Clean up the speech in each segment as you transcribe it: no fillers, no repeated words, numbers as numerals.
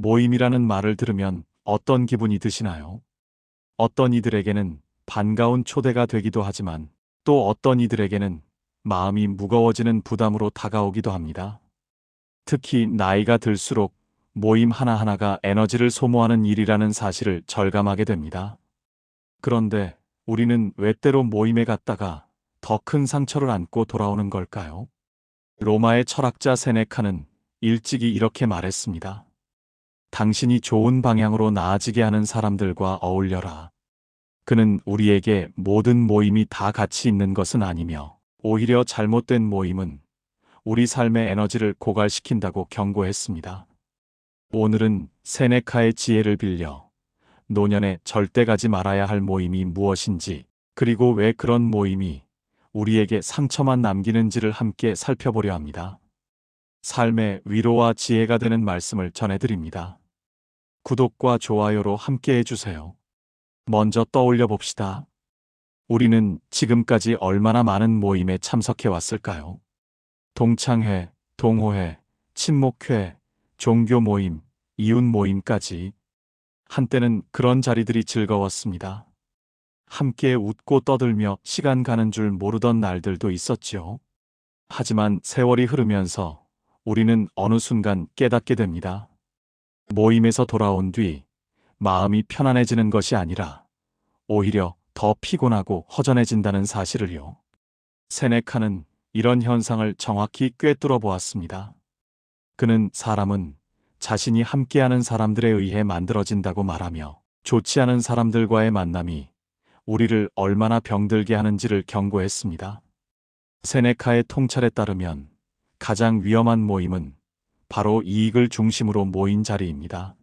모임이라는 말을 들으면 어떤 기분이 드시나요? 어떤 이들에게는 반가운 초대가 되기도 하지만 또 어떤 이들에게는 마음이 무거워지는 부담으로 다가오기도 합니다. 특히 나이가 들수록 모임 하나하나가 에너지를 소모하는 일이라는 사실을 절감하게 됩니다. 그런데 우리는 왜 때로 모임에 갔다가 더 큰 상처를 안고 돌아오는 걸까요? 로마의 철학자 세네카는 일찍이 이렇게 말했습니다. 당신이 좋은 방향으로 나아지게 하는 사람들과 어울려라. 그는 우리에게 모든 모임이 다 가치 있는 것은 아니며 오히려 잘못된 모임은 우리 삶의 에너지를 고갈시킨다고 경고했습니다. 오늘은 세네카의 지혜를 빌려 노년에 절대 가지 말아야 할 모임이 무엇인지, 그리고 왜 그런 모임이 우리에게 상처만 남기는지를 함께 살펴보려 합니다. 삶의 위로와 지혜가 되는 말씀을 전해드립니다. 구독과 좋아요로 함께 해주세요. 먼저 떠올려 봅시다. 우리는 지금까지 얼마나 많은 모임에 참석해 왔을까요? 동창회, 동호회, 친목회, 종교 모임, 이웃 모임까지. 한때는 그런 자리들이 즐거웠습니다. 함께 웃고 떠들며 시간 가는 줄 모르던 날들도 있었지요. 하지만 세월이 흐르면서 우리는 어느 순간 깨닫게 됩니다. 모임에서 돌아온 뒤 마음이 편안해지는 것이 아니라 오히려 더 피곤하고 허전해진다는 사실을요. 세네카는 이런 현상을 정확히 꿰뚫어 보았습니다. 그는 사람은 자신이 함께하는 사람들에 의해 만들어진다고 말하며 좋지 않은 사람들과의 만남이 우리를 얼마나 병들게 하는지를 경고했습니다. 세네카의 통찰에 따르면 가장 위험한 모임은 바로 이익을 중심으로 모인 자리입니다.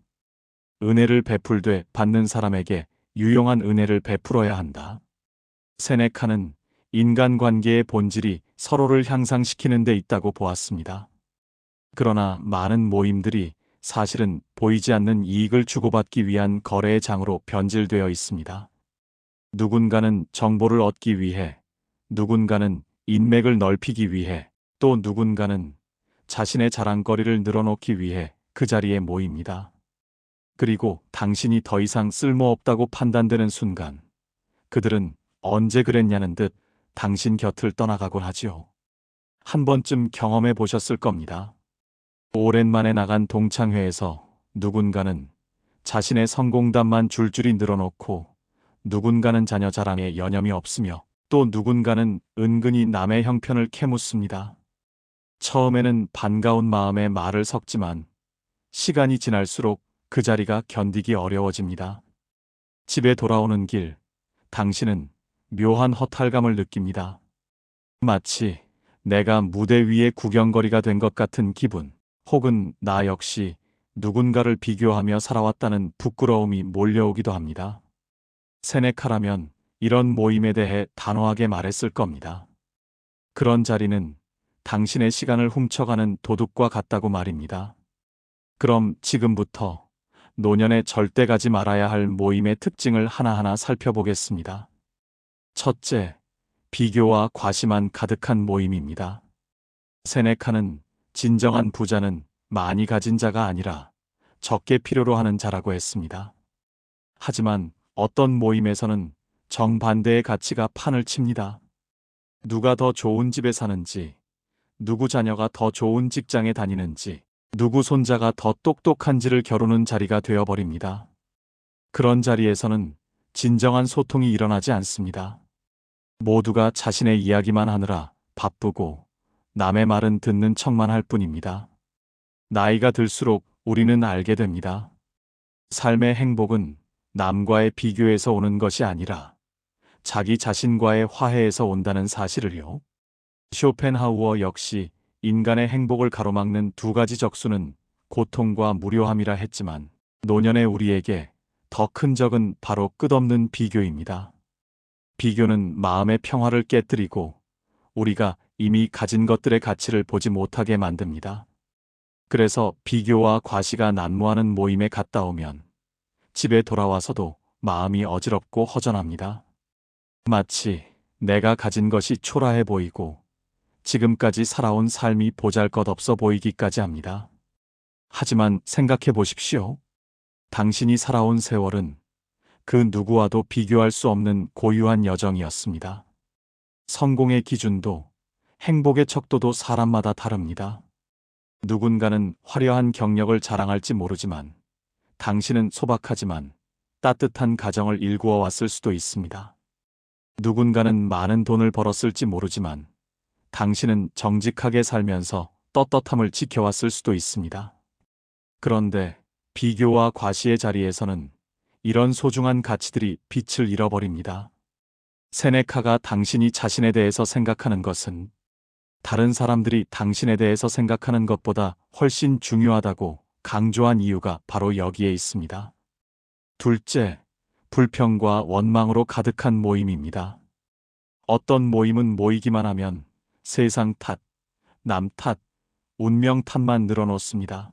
은혜를 베풀되 받는 사람에게 유용한 은혜를 베풀어야 한다. 세네카는 인간관계의 본질이 서로를 향상시키는 데 있다고 보았습니다. 그러나 많은 모임들이 사실은 보이지 않는 이익을 주고받기 위한 거래의 장으로 변질되어 있습니다. 누군가는 정보를 얻기 위해, 누군가는 인맥을 넓히기 위해, 또 누군가는 자신의 자랑거리를 늘어놓기 위해 그 자리에 모입니다. 그리고 당신이 더 이상 쓸모없다고 판단되는 순간 그들은 언제 그랬냐는 듯 당신 곁을 떠나가곤 하지요. 한 번쯤 경험해 보셨을 겁니다. 오랜만에 나간 동창회에서 누군가는 자신의 성공담만 줄줄이 늘어놓고, 누군가는 자녀 자랑에 여념이 없으며, 또 누군가는 은근히 남의 형편을 캐묻습니다. 처음에는 반가운 마음에 말을 섞지만 시간이 지날수록 그 자리가 견디기 어려워집니다. 집에 돌아오는 길, 당신은 묘한 허탈감을 느낍니다. 마치 내가 무대 위의 구경거리가 된 것 같은 기분, 혹은 나 역시 누군가를 비교하며 살아왔다는 부끄러움이 몰려오기도 합니다. 세네카라면 이런 모임에 대해 단호하게 말했을 겁니다. 그런 자리는 당신의 시간을 훔쳐가는 도둑과 같다고 말입니다. 그럼 지금부터 노년에 절대 가지 말아야 할 모임의 특징을 하나하나 살펴보겠습니다. 첫째, 비교와 과시만 가득한 모임입니다. 세네카는 진정한 부자는 많이 가진 자가 아니라 적게 필요로 하는 자라고 했습니다. 하지만 어떤 모임에서는 정반대의 가치가 판을 칩니다. 누가 더 좋은 집에 사는지, 누구 자녀가 더 좋은 직장에 다니는지, 누구 손자가 더 똑똑한지를 겨루는 자리가 되어버립니다. 그런 자리에서는 진정한 소통이 일어나지 않습니다. 모두가 자신의 이야기만 하느라 바쁘고 남의 말은 듣는 척만 할 뿐입니다. 나이가 들수록 우리는 알게 됩니다. 삶의 행복은 남과의 비교에서 오는 것이 아니라 자기 자신과의 화해에서 온다는 사실을요. 쇼펜하우어 역시 인간의 행복을 가로막는 두 가지 적수는 고통과 무료함이라 했지만, 노년의 우리에게 더 큰 적은 바로 끝없는 비교입니다. 비교는 마음의 평화를 깨뜨리고 우리가 이미 가진 것들의 가치를 보지 못하게 만듭니다. 그래서 비교와 과시가 난무하는 모임에 갔다 오면 집에 돌아와서도 마음이 어지럽고 허전합니다. 마치 내가 가진 것이 초라해 보이고 지금까지 살아온 삶이 보잘것없어 보이기까지 합니다. 하지만 생각해 보십시오. 당신이 살아온 세월은 그 누구와도 비교할 수 없는 고유한 여정이었습니다. 성공의 기준도 행복의 척도도 사람마다 다릅니다. 누군가는 화려한 경력을 자랑할지 모르지만 당신은 소박하지만 따뜻한 가정을 일구어 왔을 수도 있습니다. 누군가는 많은 돈을 벌었을지 모르지만 당신은 정직하게 살면서 떳떳함을 지켜왔을 수도 있습니다. 그런데 비교와 과시의 자리에서는 이런 소중한 가치들이 빛을 잃어버립니다. 세네카가 당신이 자신에 대해서 생각하는 것은 다른 사람들이 당신에 대해서 생각하는 것보다 훨씬 중요하다고 강조한 이유가 바로 여기에 있습니다. 둘째, 불평과 원망으로 가득한 모임입니다. 어떤 모임은 모이기만 하면 세상 탓, 남 탓, 운명 탓만 늘어놓습니다.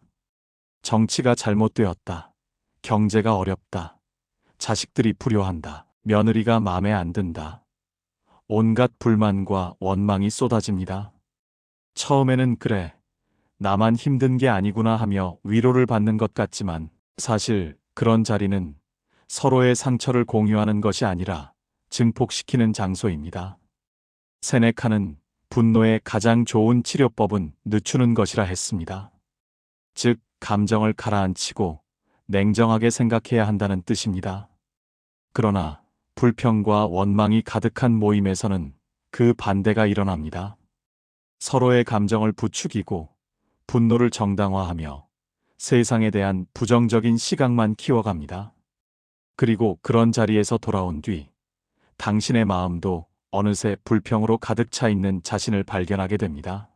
정치가 잘못되었다. 경제가 어렵다. 자식들이 불효한다. 며느리가 마음에 안 든다. 온갖 불만과 원망이 쏟아집니다. 처음에는 그래, 나만 힘든 게 아니구나 하며 위로를 받는 것 같지만 사실 그런 자리는 서로의 상처를 공유하는 것이 아니라 증폭시키는 장소입니다. 세네카는 분노의 가장 좋은 치료법은 늦추는 것이라 했습니다. 즉, 감정을 가라앉히고 냉정하게 생각해야 한다는 뜻입니다. 그러나 불평과 원망이 가득한 모임에서는 그 반대가 일어납니다. 서로의 감정을 부추기고 분노를 정당화하며 세상에 대한 부정적인 시각만 키워갑니다. 그리고 그런 자리에서 돌아온 뒤 당신의 마음도 어느새 불평으로 가득 차 있는 자신을 발견하게 됩니다.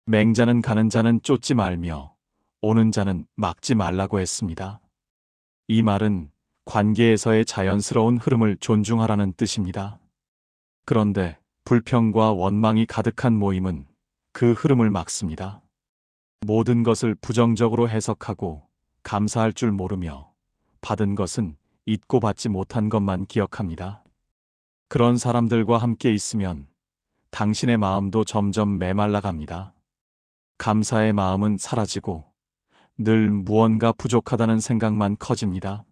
맹자는 가는 자는 쫓지 말며 오는 자는 막지 말라고 했습니다. 이 말은 관계에서의 자연스러운 흐름을 존중하라는 뜻입니다. 그런데 불평과 원망이 가득한 모임은 그 흐름을 막습니다. 모든 것을 부정적으로 해석하고 감사할 줄 모르며 받은 것은 잊고 받지 못한 것만 기억합니다. 그런 사람들과 함께 있으면 당신의 마음도 점점 메말라 갑니다. 감사의 마음은 사라지고 늘 무언가 부족하다는 생각만 커집니다.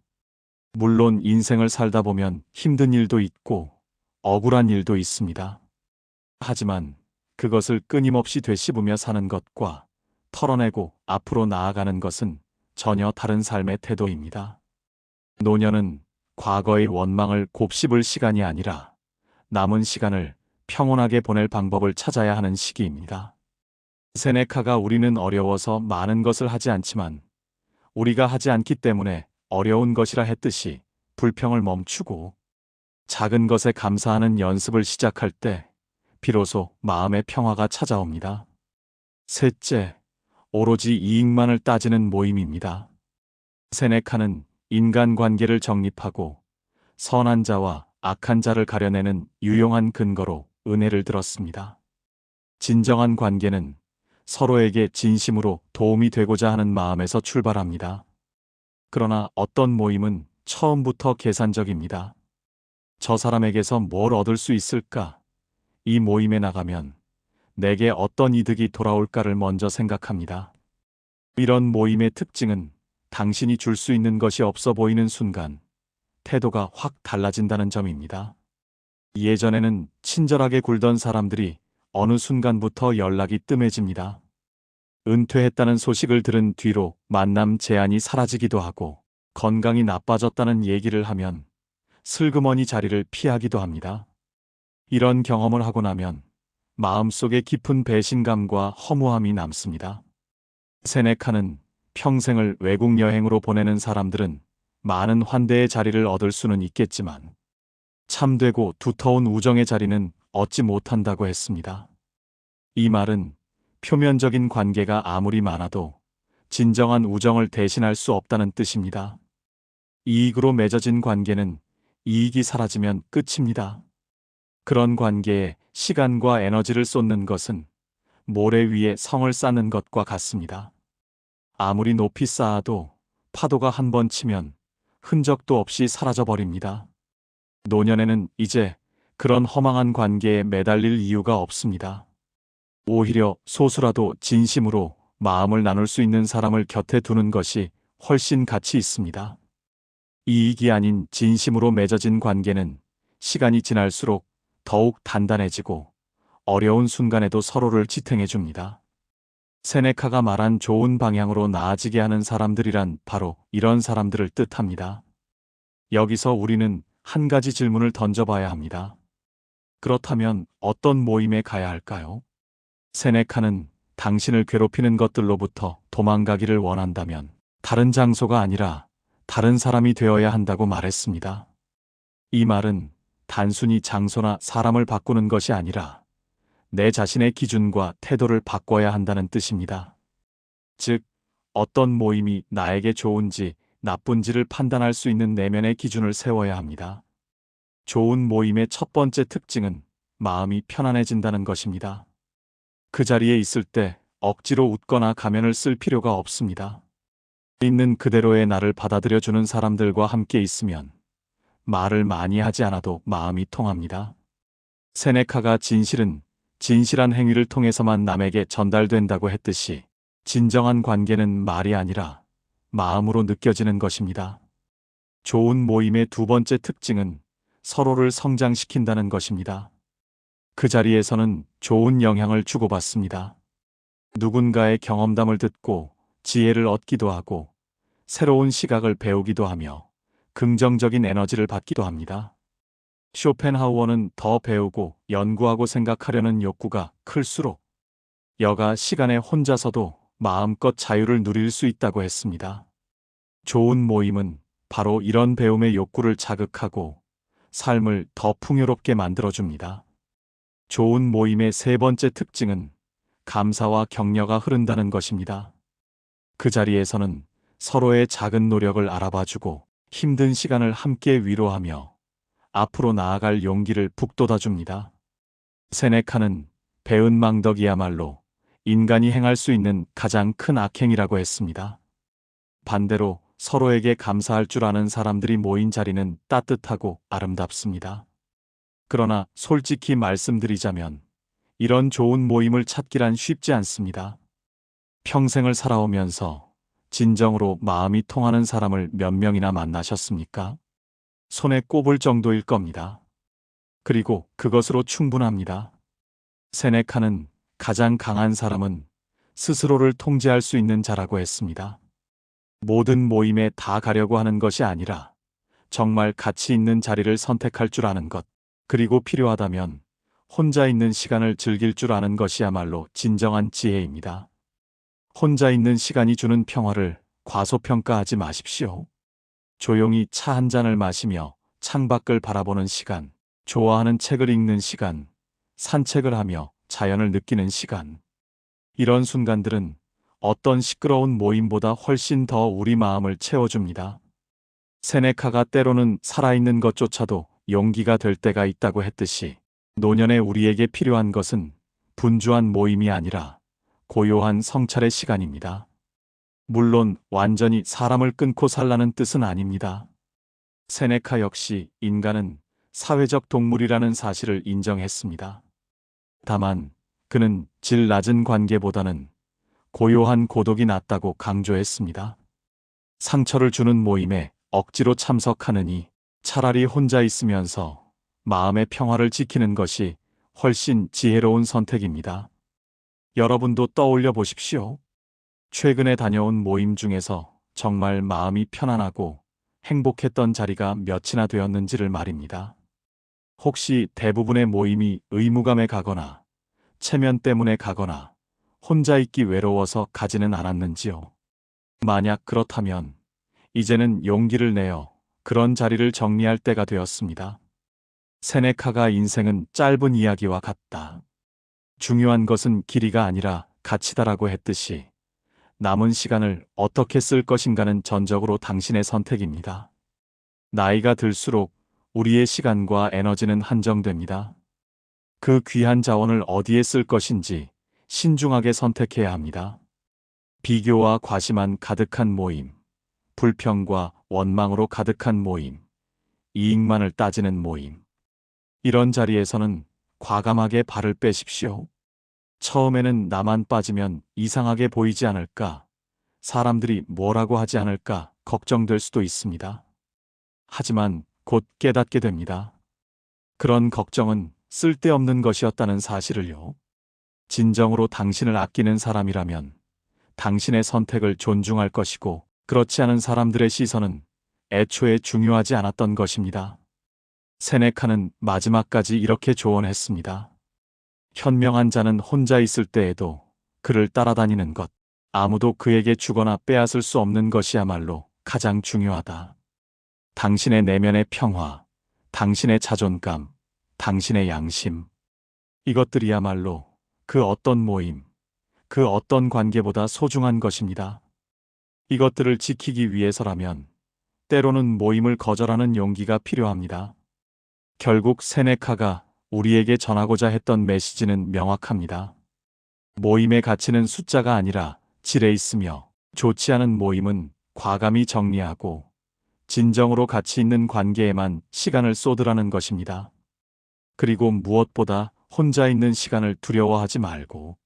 물론 인생을 살다 보면 힘든 일도 있고 억울한 일도 있습니다. 하지만 그것을 끊임없이 되씹으며 사는 것과 털어내고 앞으로 나아가는 것은 전혀 다른 삶의 태도입니다. 노년은 과거의 원망을 곱씹을 시간이 아니라 남은 시간을 평온하게 보낼 방법을 찾아야 하는 시기입니다. 세네카가 우리는 어려워서 많은 것을 하지 않지만 우리가 하지 않기 때문에 어려운 것이라 했듯이 불평을 멈추고 작은 것에 감사하는 연습을 시작할 때 비로소 마음의 평화가 찾아옵니다. 셋째, 오로지 이익만을 따지는 모임입니다. 세네카는 인간관계를 정립하고 선한 자와 악한 자를 가려내는 유용한 근거로 은혜를 들었습니다. 진정한 관계는 서로에게 진심으로 도움이 되고자 하는 마음에서 출발합니다. 그러나 어떤 모임은 처음부터 계산적입니다. 저 사람에게서 뭘 얻을 수 있을까? 이 모임에 나가면 내게 어떤 이득이 돌아올까를 먼저 생각합니다. 이런 모임의 특징은 당신이 줄 수 있는 것이 없어 보이는 순간 태도가 확 달라진다는 점입니다. 예전에는 친절하게 굴던 사람들이 어느 순간부터 연락이 뜸해집니다. 은퇴했다는 소식을 들은 뒤로 만남 제한이 사라지기도 하고 건강이 나빠졌다는 얘기를 하면 슬그머니 자리를 피하기도 합니다. 이런 경험을 하고 나면 마음속에 깊은 배신감과 허무함이 남습니다. 세네카는 평생을 외국 여행으로 보내는 사람들은 많은 환대의 자리를 얻을 수는 있겠지만 참되고 두터운 우정의 자리는 얻지 못한다고 했습니다. 이 말은 표면적인 관계가 아무리 많아도 진정한 우정을 대신할 수 없다는 뜻입니다. 이익으로 맺어진 관계는 이익이 사라지면 끝입니다. 그런 관계에 시간과 에너지를 쏟는 것은 모래 위에 성을 쌓는 것과 같습니다. 아무리 높이 쌓아도 파도가 한 번 치면 흔적도 없이 사라져버립니다. 노년에는 이제 그런 허망한 관계에 매달릴 이유가 없습니다. 오히려 소수라도 진심으로 마음을 나눌 수 있는 사람을 곁에 두는 것이 훨씬 가치 있습니다. 이익이 아닌 진심으로 맺어진 관계는 시간이 지날수록 더욱 단단해지고 어려운 순간에도 서로를 지탱해 줍니다. 세네카가 말한 좋은 방향으로 나아지게 하는 사람들이란 바로 이런 사람들을 뜻합니다. 여기서 우리는 한 가지 질문을 던져봐야 합니다. 그렇다면 어떤 모임에 가야 할까요? 세네카는 당신을 괴롭히는 것들로부터 도망가기를 원한다면 다른 장소가 아니라 다른 사람이 되어야 한다고 말했습니다. 이 말은 단순히 장소나 사람을 바꾸는 것이 아니라 내 자신의 기준과 태도를 바꿔야 한다는 뜻입니다. 즉, 어떤 모임이 나에게 좋은지 나쁜지를 판단할 수 있는 내면의 기준을 세워야 합니다. 좋은 모임의 첫 번째 특징은 마음이 편안해진다는 것입니다. 그 자리에 있을 때 억지로 웃거나 가면을 쓸 필요가 없습니다. 있는 그대로의 나를 받아들여주는 사람들과 함께 있으면 말을 많이 하지 않아도 마음이 통합니다. 세네카가 진실은 진실한 행위를 통해서만 남에게 전달된다고 했듯이 진정한 관계는 말이 아니라 마음으로 느껴지는 것입니다. 좋은 모임의 두 번째 특징은 서로를 성장시킨다는 것입니다. 그 자리에서는 좋은 영향을 주고받습니다. 누군가의 경험담을 듣고 지혜를 얻기도 하고 새로운 시각을 배우기도 하며 긍정적인 에너지를 받기도 합니다. 쇼펜하우어는 더 배우고 연구하고 생각하려는 욕구가 클수록 여가 시간에 혼자서도 마음껏 자유를 누릴 수 있다고 했습니다. 좋은 모임은 바로 이런 배움의 욕구를 자극하고 삶을 더 풍요롭게 만들어줍니다. 좋은 모임의 세 번째 특징은 감사와 격려가 흐른다는 것입니다. 그 자리에서는 서로의 작은 노력을 알아봐주고 힘든 시간을 함께 위로하며 앞으로 나아갈 용기를 북돋아줍니다. 세네카는 배은망덕이야말로 인간이 행할 수 있는 가장 큰 악행이라고 했습니다. 반대로 서로에게 감사할 줄 아는 사람들이 모인 자리는 따뜻하고 아름답습니다. 그러나 솔직히 말씀드리자면 이런 좋은 모임을 찾기란 쉽지 않습니다. 평생을 살아오면서 진정으로 마음이 통하는 사람을 몇 명이나 만나셨습니까? 손에 꼽을 정도일 겁니다. 그리고 그것으로 충분합니다. 세네카는 가장 강한 사람은 스스로를 통제할 수 있는 자라고 했습니다. 모든 모임에 다 가려고 하는 것이 아니라 정말 가치 있는 자리를 선택할 줄 아는 것, 그리고 필요하다면 혼자 있는 시간을 즐길 줄 아는 것이야말로 진정한 지혜입니다. 혼자 있는 시간이 주는 평화를 과소평가하지 마십시오. 조용히 차 한 잔을 마시며 창밖을 바라보는 시간, 좋아하는 책을 읽는 시간, 산책을 하며 자연을 느끼는 시간. 이런 순간들은 어떤 시끄러운 모임보다 훨씬 더 우리 마음을 채워줍니다. 세네카가 때로는 살아있는 것조차도 용기가 될 때가 있다고 했듯이 노년에 우리에게 필요한 것은 분주한 모임이 아니라 고요한 성찰의 시간입니다. 물론 완전히 사람을 끊고 살라는 뜻은 아닙니다. 세네카 역시 인간은 사회적 동물이라는 사실을 인정했습니다. 다만 그는 질 낮은 관계보다는 고요한 고독이 낫다고 강조했습니다. 상처를 주는 모임에 억지로 참석하느니 차라리 혼자 있으면서 마음의 평화를 지키는 것이 훨씬 지혜로운 선택입니다. 여러분도 떠올려 보십시오. 최근에 다녀온 모임 중에서 정말 마음이 편안하고 행복했던 자리가 몇이나 되었는지를 말입니다. 혹시 대부분의 모임이 의무감에 가거나 체면 때문에 가거나 혼자 있기 외로워서 가지는 않았는지요? 만약 그렇다면 이제는 용기를 내어 그런 자리를 정리할 때가 되었습니다. 세네카가 인생은 짧은 이야기와 같다. 중요한 것은 길이가 아니라 가치다라고 했듯이 남은 시간을 어떻게 쓸 것인가는 전적으로 당신의 선택입니다. 나이가 들수록 우리의 시간과 에너지는 한정됩니다. 그 귀한 자원을 어디에 쓸 것인지 신중하게 선택해야 합니다. 비교와 과시만 가득한 모임, 불평과 원망으로 가득한 모임, 이익만을 따지는 모임. 이런 자리에서는 과감하게 발을 빼십시오. 처음에는 나만 빠지면 이상하게 보이지 않을까, 사람들이 뭐라고 하지 않을까 걱정될 수도 있습니다. 하지만 곧 깨닫게 됩니다. 그런 걱정은 쓸데없는 것이었다는 사실을요. 진정으로 당신을 아끼는 사람이라면 당신의 선택을 존중할 것이고, 그렇지 않은 사람들의 시선은 애초에 중요하지 않았던 것입니다. 세네카는 마지막까지 이렇게 조언했습니다. 현명한 자는 혼자 있을 때에도 그를 따라다니는 것, 아무도 그에게 주거나 빼앗을 수 없는 것이야말로 가장 중요하다. 당신의 내면의 평화, 당신의 자존감, 당신의 양심, 이것들이야말로 그 어떤 모임, 그 어떤 관계보다 소중한 것입니다. 이것들을 지키기 위해서라면 때로는 모임을 거절하는 용기가 필요합니다. 결국 세네카가 우리에게 전하고자 했던 메시지는 명확합니다. 모임의 가치는 숫자가 아니라 질에 있으며, 좋지 않은 모임은 과감히 정리하고 진정으로 가치 있는 관계에만 시간을 쏟으라는 것입니다. 그리고 무엇보다 혼자 있는 시간을 두려워하지 말고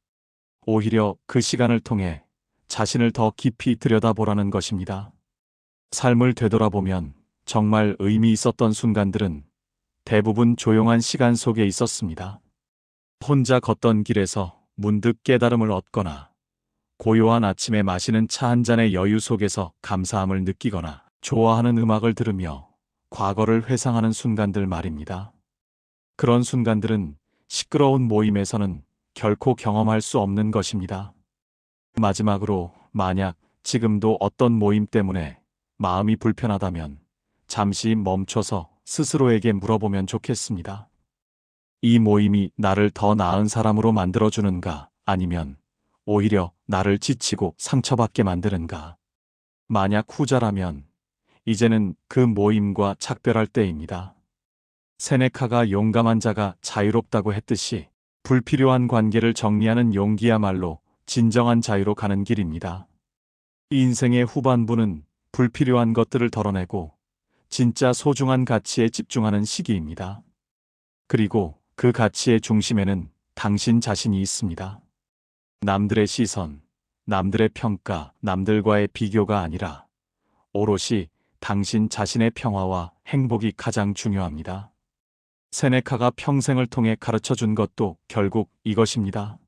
오히려 그 시간을 통해 자신을 더 깊이 들여다보라는 것입니다. 삶을 되돌아보면 정말 의미 있었던 순간들은 대부분 조용한 시간 속에 있었습니다. 혼자 걷던 길에서 문득 깨달음을 얻거나, 고요한 아침에 마시는 차 한 잔의 여유 속에서 감사함을 느끼거나, 좋아하는 음악을 들으며 과거를 회상하는 순간들 말입니다. 그런 순간들은 시끄러운 모임에서는 결코 경험할 수 없는 것입니다. 마지막으로, 만약 지금도 어떤 모임 때문에 마음이 불편하다면 잠시 멈춰서 스스로에게 물어보면 좋겠습니다. 이 모임이 나를 더 나은 사람으로 만들어주는가, 아니면 오히려 나를 지치고 상처받게 만드는가? 만약 후자라면 이제는 그 모임과 작별할 때입니다. 세네카가 용감한 자가 자유롭다고 했듯이 불필요한 관계를 정리하는 용기야말로 진정한 자유로 가는 길입니다. 인생의 후반부는 불필요한 것들을 덜어내고 진짜 소중한 가치에 집중하는 시기입니다. 그리고 그 가치의 중심에는 당신 자신이 있습니다. 남들의 시선, 남들의 평가, 남들과의 비교가 아니라 오롯이 당신 자신의 평화와 행복이 가장 중요합니다. 세네카가 평생을 통해 가르쳐 준 것도 결국 이것입니다.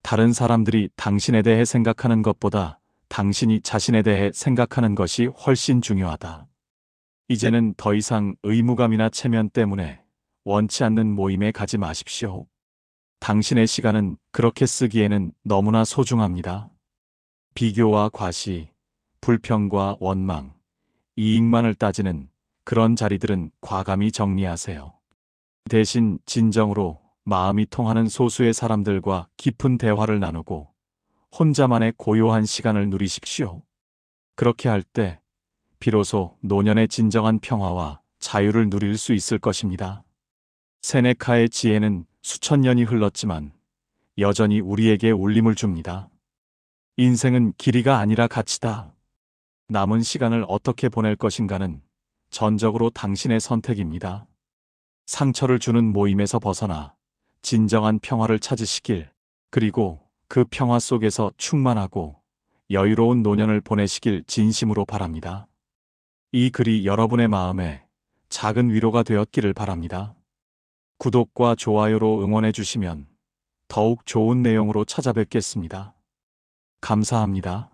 다른 사람들이 당신에 대해 생각하는 것보다 당신이 자신에 대해 생각하는 것이 훨씬 중요하다. 이제는 더 이상 의무감이나 체면 때문에 원치 않는 모임에 가지 마십시오. 당신의 시간은 그렇게 쓰기에는 너무나 소중합니다. 비교와 과시, 불평과 원망, 이익만을 따지는 그런 자리들은 과감히 정리하세요. 대신 진정으로 마음이 통하는 소수의 사람들과 깊은 대화를 나누고 혼자만의 고요한 시간을 누리십시오. 그렇게 할 때 비로소 노년의 진정한 평화와 자유를 누릴 수 있을 것입니다. 세네카의 지혜는 수천 년이 흘렀지만 여전히 우리에게 울림을 줍니다. 인생은 길이가 아니라 가치다. 남은 시간을 어떻게 보낼 것인가는 전적으로 당신의 선택입니다. 상처를 주는 모임에서 벗어나 진정한 평화를 찾으시길, 그리고 그 평화 속에서 충만하고 여유로운 노년을 보내시길 진심으로 바랍니다. 이 글이 여러분의 마음에 작은 위로가 되었기를 바랍니다. 구독과 좋아요로 응원해 주시면 더욱 좋은 내용으로 찾아뵙겠습니다. 감사합니다.